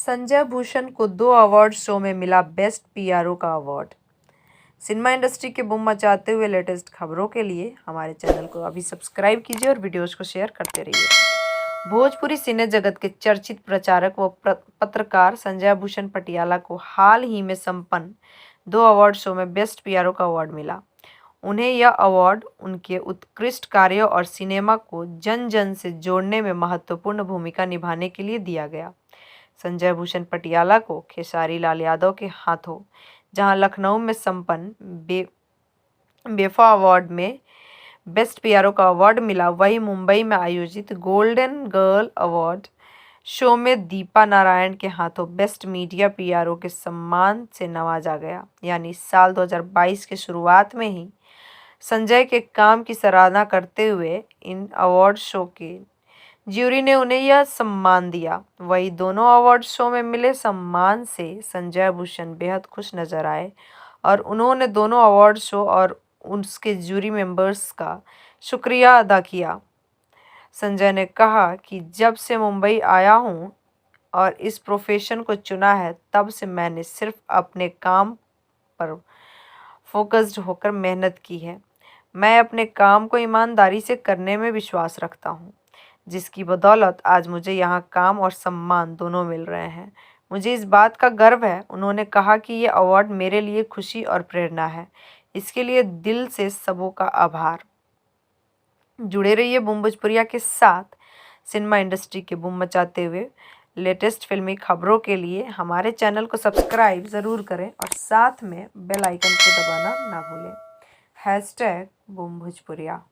संजय भूषण को 2 award show में मिला बेस्ट पीआरओ का अवार्ड। सिनेमा इंडस्ट्री के बूम मचाते हुए लेटेस्ट खबरों के लिए हमारे चैनल को अभी सब्सक्राइब कीजिए और वीडियोस को शेयर करते रहिए। भोजपुरी सिने जगत के चर्चित प्रचारक व पत्रकार संजय भूषण पटियाला को हाल ही में संपन्न 2 अवार्ड शो में बेस्ट पीआरओ का अवार्ड मिला। उन्हें यह अवार्ड उनके उत्कृष्ट कार्यों और सिनेमा को जन जन से जोड़ने में महत्वपूर्ण भूमिका निभाने के लिए दिया गया। संजय भूषण पटियाला को खेसारी लाल यादव के हाथों जहां लखनऊ में संपन्न बेफा अवार्ड में बेस्ट पीआरओ का अवार्ड मिला, वहीं मुंबई में आयोजित गोल्डन गर्ल अवार्ड शो में दीपा नारायण के हाथों बेस्ट मीडिया पीआरओ के सम्मान से नवाजा गया। यानी साल 2022 के शुरुआत में ही संजय के काम की सराहना करते हुए इन अवार्ड शो के ज्यूरी ने उन्हें यह सम्मान दिया। वही दोनों अवार्ड शो में मिले सम्मान से संजय भूषण बेहद खुश नजर आए और उन्होंने दोनों अवार्ड शो और उसके ज्यूरी मेंबर्स का शुक्रिया अदा किया। संजय ने कहा कि जब से मुंबई आया हूं और इस प्रोफेशन को चुना है, तब से मैंने सिर्फ अपने काम पर फोकस्ड होकर मेहनत की है। मैं अपने काम को ईमानदारी से करने में विश्वास रखता हूँ, जिसकी बदौलत आज मुझे यहाँ काम और सम्मान दोनों मिल रहे हैं। मुझे इस बात का गर्व है। उन्होंने कहा कि ये अवार्ड मेरे लिए खुशी और प्रेरणा है। इसके लिए दिल से सबों का आभार। जुड़े रहिए बूम भोजपुरिया के साथ। सिनेमा इंडस्ट्री के बूम मचाते हुए लेटेस्ट फिल्मी खबरों के लिए हमारे चैनल को सब्सक्राइब ज़रूर करें और साथ में बेल आइकन को दबाना ना भूलें। #बूम भोजपुरिया।